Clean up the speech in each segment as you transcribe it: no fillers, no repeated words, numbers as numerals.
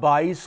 22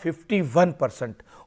51%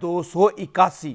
281।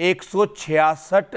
166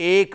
1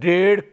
1.5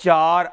4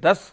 10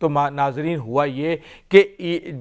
تو ناظرین ہوا یہ کہ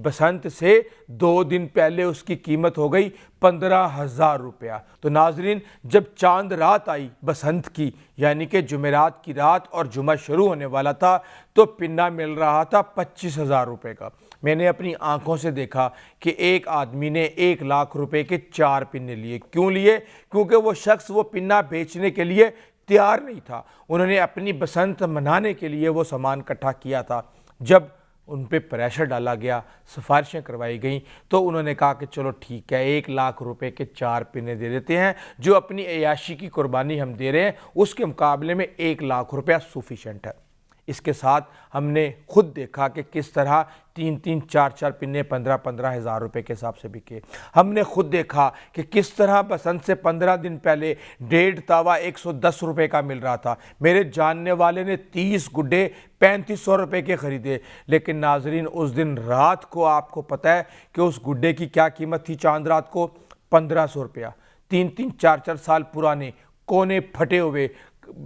بسنت سے 2 دن پہلے اس کی قیمت ہو گئی 15,000 روپیہ۔ تو ناظرین جب چاند رات آئی بسنت کی، یعنی کہ جمعرات کی رات اور جمعہ شروع ہونے والا تھا، تو پنا مل رہا تھا 25,000 روپے کا۔ میں نے اپنی آنکھوں سے دیکھا کہ ایک آدمی نے 1 لاکھ روپے کے 4 پنے لیے۔ کیوں لیے؟ کیونکہ وہ شخص وہ پنا بیچنے کے لیے تیار نہیں تھا۔ انہوں نے اپنی بسنت منانے کے لیے وہ سامان اکٹھا کیا تھا۔ جب ان پہ پریشر ڈالا گیا، سفارشیں کروائی گئیں، تو انہوں نے کہا کہ چلو ٹھیک ہے 1 لاکھ روپے کے 4 پنے دے دیتے ہیں، جو اپنی عیاشی کی قربانی ہم دے رہے ہیں اس کے مقابلے میں 1 لاکھ روپیہ سفیشینٹ ہے۔ اس کے ساتھ ہم نے خود دیکھا کہ کس طرح 3 4 پنے 15 ہزار روپے کے حساب سے بکے۔ ہم نے خود دیکھا کہ کس طرح بسنت سے 15 دن پہلے 1.5 تاوا 110 روپے کا مل رہا تھا۔ میرے جاننے والے نے 30 گڈے 3500 روپے کے خریدے، لیکن ناظرین اس دن رات کو آپ کو پتہ ہے کہ اس گڈے کی کیا قیمت تھی؟ چاند رات کو 1500 روپیہ، 3 4 سال پرانے، کونے پھٹے ہوئے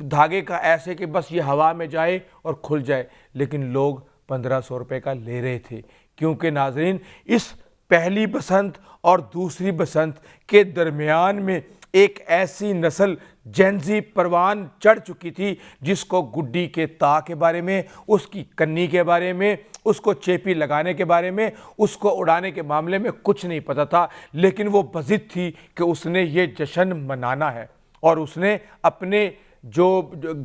دھاگے کا، ایسے کہ بس یہ ہوا میں جائے اور کھل جائے، لیکن لوگ 1500 روپے کا لے رہے تھے۔ کیونکہ ناظرین اس پہلی بسنت اور دوسری بسنت کے درمیان میں ایک ایسی نسل جینزی پروان چڑھ چکی تھی جس کو گڈی کے تا کے بارے میں، اس کی کنی کے بارے میں، اس کو چیپی لگانے کے بارے میں، اس کو اڑانے کے معاملے میں کچھ نہیں پتہ تھا، لیکن وہ بضد تھی کہ اس نے یہ جشن منانا ہے۔ اور اس نے اپنے جو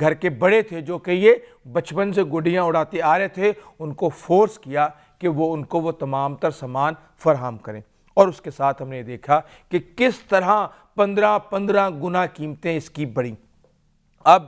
گھر کے بڑے تھے، جو کہ یہ بچپن سے گڈیاں اڑاتے آ رہے تھے، ان کو فورس کیا کہ وہ ان کو وہ تمام تر سامان فراہم کریں۔ اور اس کے ساتھ ہم نے دیکھا کہ کس طرح 15 گنا قیمتیں اس کی بڑھیں۔ اب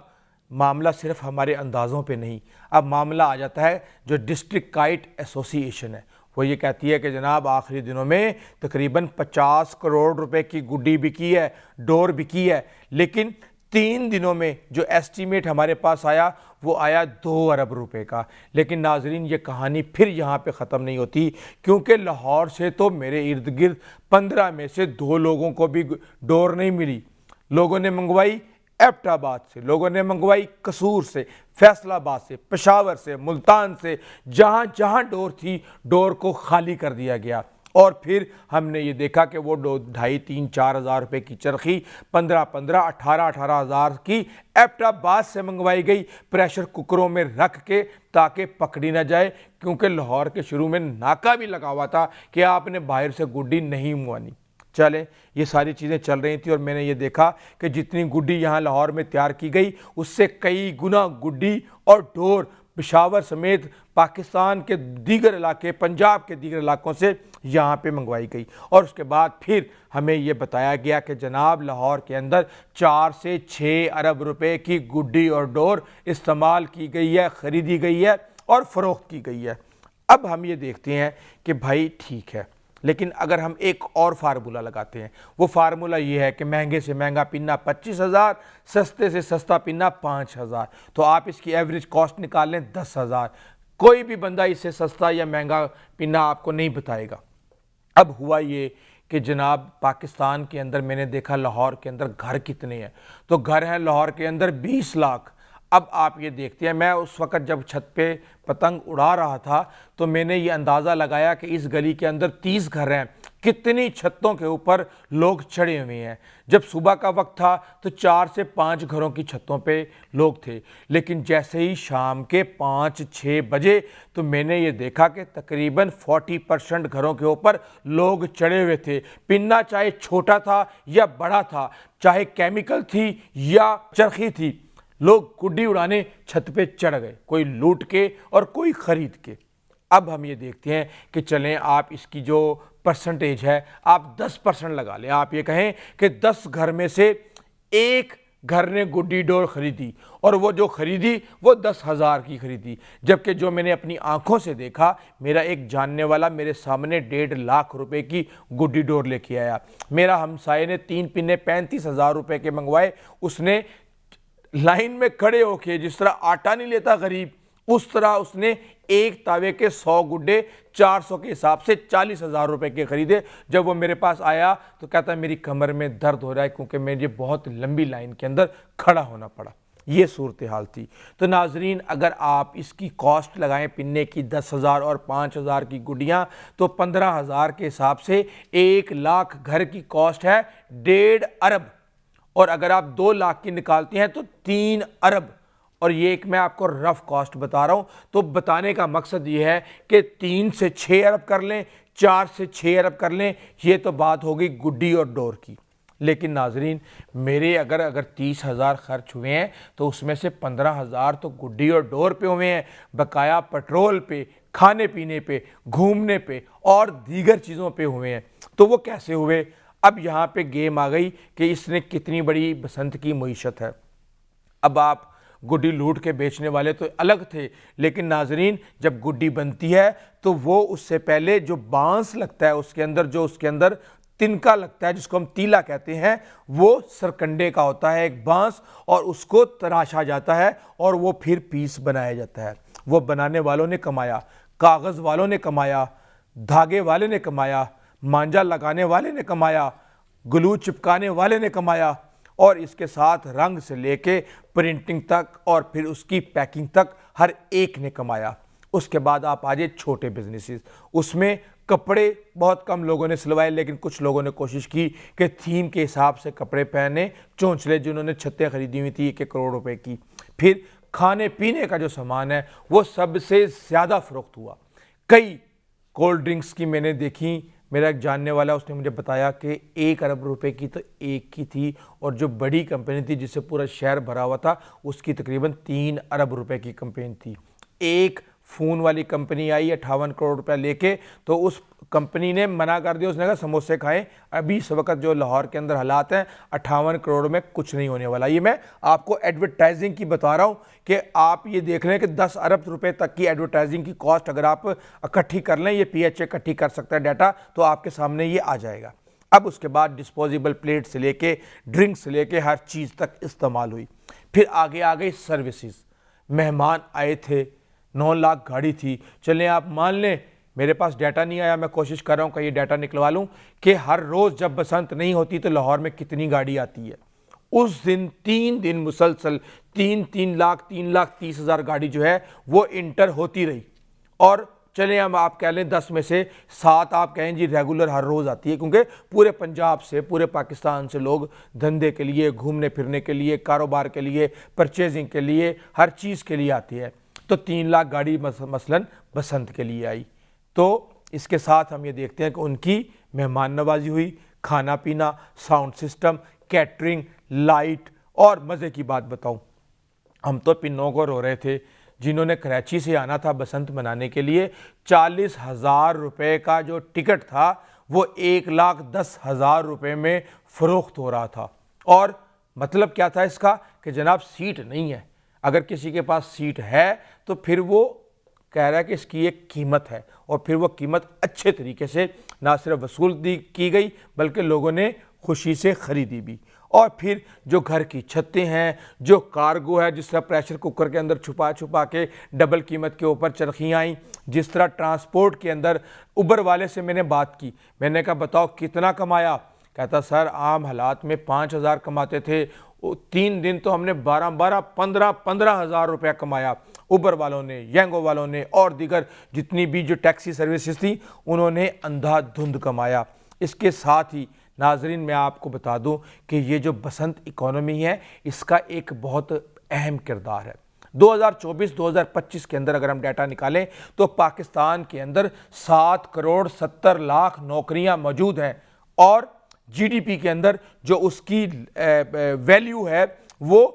معاملہ صرف ہمارے اندازوں پہ نہیں، اب معاملہ آ جاتا ہے جو ڈسٹرکٹ کائٹ ایسوسی ایشن ہے، وہ یہ کہتی ہے کہ جناب آخری دنوں میں تقریباً 50 کروڑ روپے کی گڈی بکی ہے، ڈور بکی ہے، لیکن 3 دنوں میں جو ایسٹیمیٹ ہمارے پاس آیا وہ آیا 2 ارب روپے کا۔ لیکن ناظرین یہ کہانی پھر یہاں پہ ختم نہیں ہوتی، کیونکہ لاہور سے تو میرے ارد گرد 15 میں سے 2 لوگوں کو بھی ڈور نہیں ملی۔ لوگوں نے منگوائی ایبٹ آباد سے، لوگوں نے منگوائی قصور سے، فیصل آباد سے، پشاور سے، ملتان سے، جہاں جہاں ڈور تھی ڈور کو خالی کر دیا گیا۔ اور پھر ہم نے یہ دیکھا کہ وہ 2.5 3 4 ہزار روپے کی چرخی 15 18 ہزار کی ایبٹ آباد سے منگوائی گئی، پریشر کوکروں میں رکھ کے تاکہ پکڑی نہ جائے، کیونکہ لاہور کے شروع میں ناکہ بھی لگا ہوا تھا کہ آپ نے باہر سے گڈی نہیں منگوانی۔ چلیں یہ ساری چیزیں چل رہی تھیں، اور میں نے یہ دیکھا کہ جتنی گڈی یہاں لاہور میں تیار کی گئی اس سے کئی گنا گڈی اور ڈور پشاور سمیت پاکستان کے دیگر علاقے، پنجاب کے دیگر علاقوں سے یہاں پہ منگوائی گئی۔ اور اس کے بعد پھر ہمیں یہ بتایا گیا کہ جناب لاہور کے اندر 4 سے 6 ارب روپے کی گڈی اور ڈور استعمال کی گئی ہے، خریدی گئی ہے اور فروخت کی گئی ہے۔ اب ہم یہ دیکھتے ہیں کہ بھائی ٹھیک ہے، لیکن اگر ہم ایک اور فارمولہ لگاتے ہیں، وہ فارمولہ یہ ہے کہ مہنگے سے مہنگا پنا 25,000، سستے سے سستا پنا 5,000، تو آپ اس کی ایوریج کاسٹ نکال لیں 10,000۔ کوئی بھی بندہ اس سے سستا یا مہنگا پنا آپ کو نہیں بتائے گا۔ اب ہوا یہ کہ جناب پاکستان کے اندر میں نے دیکھا لاہور کے اندر گھر کتنے ہیں، تو گھر ہیں لاہور کے اندر 20 لاکھ۔ اب آپ یہ دیکھتے ہیں، میں اس وقت جب چھت پہ پتنگ اڑا رہا تھا تو میں نے یہ اندازہ لگایا کہ اس گلی کے اندر 30 گھر ہیں، کتنی چھتوں کے اوپر لوگ چڑھے ہوئے ہیں۔ جب صبح کا وقت تھا تو 4 سے 5 گھروں کی چھتوں پہ لوگ تھے، لیکن جیسے ہی شام کے 5 6 بجے تو میں نے یہ دیکھا کہ تقریباً 40% گھروں کے اوپر لوگ چڑھے ہوئے تھے۔ پنا چاہے چھوٹا تھا یا بڑا تھا، چاہے کیمیکل تھی یا چرخی تھی، لوگ گڈی اڑانے چھت پہ چڑھ گئے، کوئی لوٹ کے اور کوئی خرید کے۔ اب ہم یہ دیکھتے ہیں کہ چلیں آپ اس کی جو پرسنٹیج ہے آپ 10% لگا لیں، آپ یہ کہیں کہ 10 گھر میں سے ایک گھر نے گڈی ڈور خریدی، اور وہ جو خریدی وہ 10,000 کی خریدی، جبکہ جو میں نے اپنی آنکھوں سے دیکھا، میرا ایک جاننے والا میرے سامنے 1.5 لاکھ روپے کی گڈی ڈور لے کے آیا۔ میرا ہمسائے نے 3 پنے 35,000 روپے کے منگوائے، اس نے لائن میں کھڑے ہو کے جس طرح آٹا نہیں لیتا غریب، اس طرح اس نے ایک تاوے کے 100 گڈے 400 کے حساب سے 40,000 روپے کے خریدے۔ جب وہ میرے پاس آیا تو کہتا ہے میری کمر میں درد ہو رہا ہے کیونکہ مجھے بہت لمبی لائن کے اندر کھڑا ہونا پڑا۔ یہ صورتحال تھی۔ تو ناظرین اگر آپ اس کی کاسٹ لگائیں پنے کی 10,000 اور 5,000 کی گڈیاں تو 15,000 کے حساب سے 1,00,000 گھر کی کاسٹ ہے 1.5 ارب، اور اگر آپ 2 لاکھ کی نکالتے ہیں تو 3 ارب۔ اور یہ ایک میں آپ کو رف کاسٹ بتا رہا ہوں، تو بتانے کا مقصد یہ ہے کہ 3 سے 6 ارب کر لیں، 4 سے 6 ارب کر لیں، یہ تو بات ہوگی گڈی اور ڈور کی۔ لیکن ناظرین میرے اگر 30,000 خرچ ہوئے ہیں تو اس میں سے 15,000 تو گڈی اور ڈور پہ ہوئے ہیں، بقایا پٹرول پہ، کھانے پینے پہ، گھومنے پہ اور دیگر چیزوں پہ ہوئے ہیں۔ تو وہ کیسے ہوئے؟ اب یہاں پہ گیم آ گئی کہ اس نے کتنی بڑی بسنت کی معیشت ہے۔ اب آپ گڈی لوٹ کے بیچنے والے تو الگ تھے، لیکن ناظرین جب گڈی بنتی ہے تو وہ اس سے پہلے جو بانس لگتا ہے اس کے اندر تنکا لگتا ہے، جس کو ہم تیلا کہتے ہیں، وہ سرکنڈے کا ہوتا ہے ایک بانس، اور اس کو تراشا جاتا ہے اور وہ پھر پیس بنایا جاتا ہے۔ وہ بنانے والوں نے کمایا، کاغذ والوں نے کمایا، دھاگے والے نے کمایا، مانجا لگانے والے نے کمایا، گلو چپکانے والے نے کمایا، اور اس کے ساتھ رنگ سے لے کے پرنٹنگ تک اور پھر اس کی پیکنگ تک ہر ایک نے کمایا۔ اس کے بعد آپ آجئے چھوٹے بزنسز، اس میں کپڑے بہت کم لوگوں نے سلوائے، لیکن کچھ لوگوں نے کوشش کی کہ تھیم کے حساب سے کپڑے پہنے، چونچلے جنہوں نے چھتیں خریدی ہوئی تھی 1 کروڑ روپے کی۔ پھر کھانے پینے کا جو سامان ہے وہ سب سے زیادہ فروخت ہوا۔ کئی کولڈ ڈرنکس کی میں نے دیکھی، میرا ایک جاننے والا اس نے مجھے بتایا کہ 1 ارب روپے کی تو ایک کی تھی، اور جو بڑی کمپنی تھی جس سے پورا شہر بھرا ہوا تھا اس کی تقریباً 3 ارب روپے کی کمپنی تھی۔ ایک فون والی کمپنی آئی 58 کروڑ روپے لے کے، تو اس کمپنی نے منع کر دیا، اس نے کہا سموسے کھائیں، ابھی اس وقت جو لاہور کے اندر حالات ہیں 58 کروڑ میں کچھ نہیں ہونے والا۔ یہ میں آپ کو ایڈورٹائزنگ کی بتا رہا ہوں کہ آپ یہ دیکھ لیں کہ 10 ارب روپے تک کی ایڈورٹائزنگ کی کاسٹ اگر آپ اکٹھی کر لیں، یہ پی ایچ اے اکٹھی کر سکتا ہے ڈیٹا، تو آپ کے سامنے یہ آ جائے گا۔ اب اس کے بعد ڈسپوزیبل پلیٹ سے لے کے ڈرنک سے لے کے ہر چیز تک استعمال ہوئی۔ پھر آگے آگے سروسز، مہمان آئے تھے، 9 لاکھ گاڑی تھی۔ چلیں آپ مان لیں، میرے پاس ڈیٹا نہیں آیا، میں کوشش کر رہا ہوں کہ یہ ڈیٹا نکلوا لوں کہ ہر روز جب بسنت نہیں ہوتی تو لاہور میں کتنی گاڑی آتی ہے۔ اس دن 3 دن مسلسل 3 لاکھ 30,000 گاڑی جو ہے وہ انٹر ہوتی رہی، اور چلیں اب آپ کہہ لیں 10 میں سے 7 آپ کہیں جی ریگولر ہر روز آتی ہے، کیونکہ پورے پنجاب سے، پورے پاکستان سے لوگ دھندے کے لیے، گھومنے پھرنے کے لیے، کاروبار کے لیے، پرچیزنگ کے لیے، ہر چیز کے لیے آتی ہے۔ تو 3 لاکھ گاڑی مثلاً بسنت کے لیے آئی۔ تو اس کے ساتھ ہم یہ دیکھتے ہیں کہ ان کی مہمان نوازی ہوئی، کھانا پینا، ساؤنڈ سسٹم، کیٹرنگ، لائٹ، اور مزے کی بات بتاؤں، ہم تو پنوں کو رو رہے تھے جنہوں نے کراچی سے آنا تھا بسنت منانے کے لیے۔ 40,000 روپے کا جو ٹکٹ تھا وہ 1,10,000 روپے میں فروخت ہو رہا تھا، اور مطلب کیا تھا اس کا کہ جناب سیٹ نہیں ہے۔ اگر کسی کے پاس سیٹ ہے تو پھر وہ کہہ رہا ہے کہ اس کی ایک قیمت ہے، اور پھر وہ قیمت اچھے طریقے سے نہ صرف وصول کی گئی بلکہ لوگوں نے خوشی سے خریدی بھی۔ اور پھر جو گھر کی چھتیں ہیں، جو کارگو ہے، جس طرح پریشر کوکر کے اندر چھپا کے ڈبل قیمت کے اوپر چرخیاں آئیں، جس طرح ٹرانسپورٹ کے اندر اوبر والے سے میں نے بات کی، میں نے کہا بتاؤ کتنا کمایا؟ کہتا سر عام حالات میں 5,000 کماتے تھے، 3 دن تو ہم نے 15,000 روپے کمایا۔ اوبر والوں نے، ینگو والوں نے، اور دیگر جتنی بھی جو ٹیکسی سروسز تھیں انہوں نے اندھا دھند کمایا۔ اس کے ساتھ ہی ناظرین میں آپ کو بتا دوں کہ یہ جو بسنت اکانومی ہے اس کا ایک بہت اہم کردار ہے۔ 2024-2025 کے اندر اگر ہم ڈیٹا نکالیں تو پاکستان کے اندر 7 کروڑ 70 لاکھ نوکریاں موجود ہیں، اور جی ڈی پی کے اندر جو اس کی ویلیو ہے وہ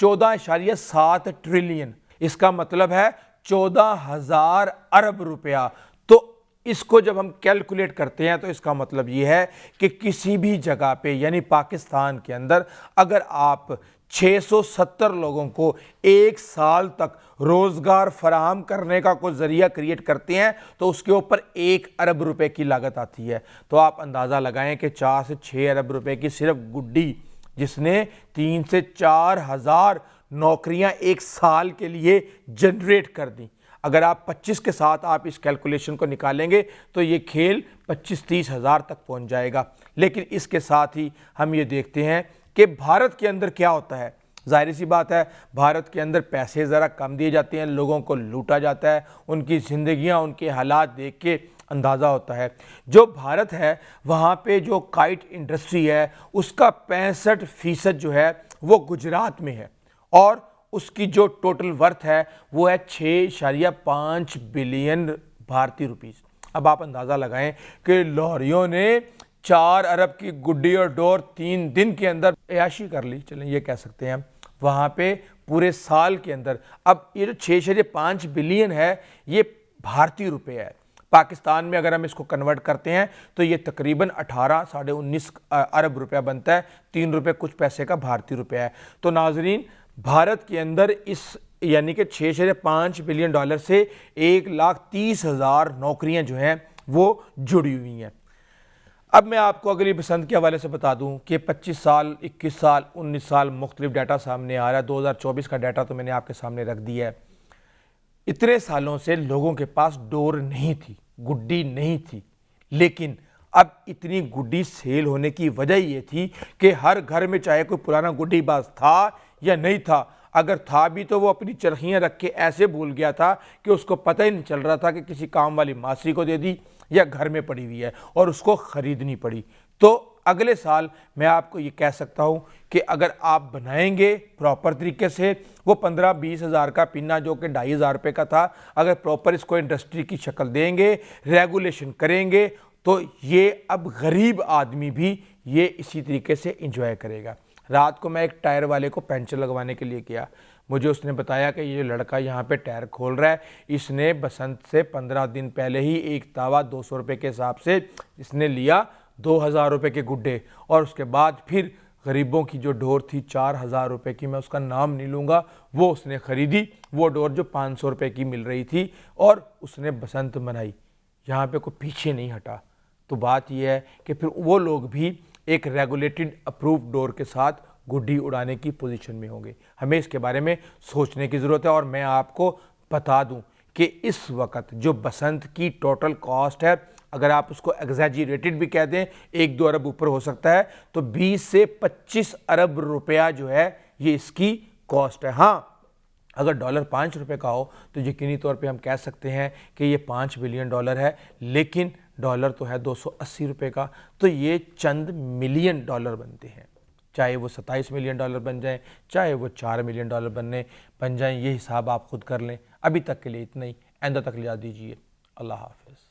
14.7 ٹریلین، اس کا مطلب ہے 14,000 ارب روپیہ۔ تو اس کو جب ہم کیلکولیٹ کرتے ہیں تو اس کا مطلب یہ ہے کہ کسی بھی جگہ پہ یعنی پاکستان کے اندر اگر آپ 670 لوگوں کو 1 سال تک روزگار فراہم کرنے کا کوئی ذریعہ کریٹ کرتے ہیں تو اس کے اوپر 1 ارب روپے کی لاگت آتی ہے۔ تو آپ اندازہ لگائیں کہ 4 سے 6 ارب روپے کی صرف گڈی، جس نے 3 سے 4 ہزار نوکریاں 1 سال کے لیے جنریٹ کر دیں۔ اگر آپ 25 کے ساتھ آپ اس کیلکولیشن کو نکالیں گے تو یہ کھیل 25-30 ہزار تک پہنچ جائے گا۔ لیکن اس کے ساتھ ہی ہم یہ دیکھتے ہیں کہ بھارت کے اندر کیا ہوتا ہے۔ ظاہر سی بات ہے بھارت کے اندر پیسے ذرا کم دیے جاتے ہیں, لوگوں کو لوٹا جاتا ہے, ان کی زندگیاں, ان کے حالات دیکھ کے اندازہ ہوتا ہے. جو بھارت ہے وہاں پہ جو کائٹ انڈسٹری ہے اس کا 65% جو ہے وہ گجرات میں ہے, اور اس کی جو ٹوٹل ورتھ ہے وہ ہے 6.5 بلین بھارتی روپیز. اب آپ اندازہ لگائیں کہ لاہوریوں نے 4 ارب کی گڈی اور ڈور 3 دن کے اندر عیاشی کر لی, چلیں یہ کہہ سکتے ہیں وہاں پہ پورے سال کے اندر. اب یہ جو 6.5 بلین ہے یہ بھارتی روپے ہے. پاکستان میں اگر ہم اس کو کنورٹ کرتے ہیں تو یہ تقریباً 18-19 ارب روپیہ بنتا ہے, 3 روپے کچھ پیسے کا بھارتی روپیہ ہے. تو ناظرین بھارت کے اندر اس یعنی کہ 6.5 بلین ڈالر سے 1,30,000 نوکریاں جو ہیں وہ جڑی ہوئی ہیں. اب میں آپ کو اگلی بسنت کے حوالے سے بتا دوں کہ 25 سال 21 سال 19 سال مختلف ڈیٹا سامنے آ رہا ہے. 2024 کا ڈیٹا تو میں نے آپ کے سامنے رکھ دیا ہے. اتنے سالوں سے لوگوں کے پاس ڈور نہیں تھی, گڈی نہیں تھی, لیکن اب اتنی گڈی سیل ہونے کی وجہ یہ تھی کہ ہر گھر میں چاہے کوئی پرانا گڈی باز تھا یا نہیں تھا, اگر تھا بھی تو وہ اپنی چرخیاں رکھ کے ایسے بھول گیا تھا کہ اس کو پتہ ہی نہیں چل رہا تھا کہ کسی کام والی ماسی کو دے دی یا گھر میں پڑی ہوئی ہے اور اس کو خریدنی پڑی. تو اگلے سال میں آپ کو یہ کہہ سکتا ہوں کہ اگر آپ بنائیں گے پراپر طریقے سے, وہ 15-20 ہزار کا پنا جو کہ 2,500 روپے کا تھا, اگر پراپر اس کو انڈسٹری کی شکل دیں گے, ریگولیشن کریں گے, تو یہ اب غریب آدمی بھی یہ اسی طریقے سے انجوائے کرے گا. رات کو میں ایک ٹائر والے کو پنچر لگوانے کے لیے کیا, مجھے اس نے بتایا کہ یہ لڑکا یہاں پہ ٹائر کھول رہا ہے, اس نے بسنت سے 15 دن پہلے ہی ایک تاوا 200 روپے کے حساب سے اس نے لیا 2,000 روپے کے گڈے, اور اس کے بعد پھر غریبوں کی جو ڈور تھی 4,000 روپے کی, میں اس کا نام نہیں لوں گا, وہ اس نے خریدی. وہ ڈور جو 500 روپے کی مل رہی تھی, اور اس نے بسنت منائی. یہاں پہ کوئی پیچھے نہیں ہٹا. تو بات یہ ہے کہ پھر وہ لوگ بھی ایک ریگولیٹڈ اپروو ڈور کے ساتھ گڈی اڑانے کی پوزیشن میں ہوں گے. ہمیں اس کے بارے میں سوچنے کی ضرورت ہے. اور میں آپ کو بتا دوں کہ اس وقت جو بسنت کی ٹوٹل کاسٹ ہے, اگر آپ اس کو ایگزیجریٹڈ بھی کہہ دیں 1-2 ارب اوپر ہو سکتا ہے, تو 20 سے 25 ارب روپیہ جو ہے یہ اس کی کاسٹ ہے. ہاں اگر ڈالر 5 روپے کا ہو تو یقینی طور پہ ہم کہہ سکتے ہیں کہ یہ 5 بلین ڈالر ہے, لیکن ڈالر تو ہے 280 روپے کا, تو یہ چند ملین ڈالر بنتے ہیں. چاہے وہ 27 ملین ڈالر بن جائیں, چاہے وہ 4 ملین ڈالر بن جائیں, یہ حساب آپ خود کر لیں. ابھی تک کے لیے اتنا ہی, آئندہ تک لے دیجیے. اللہ حافظ.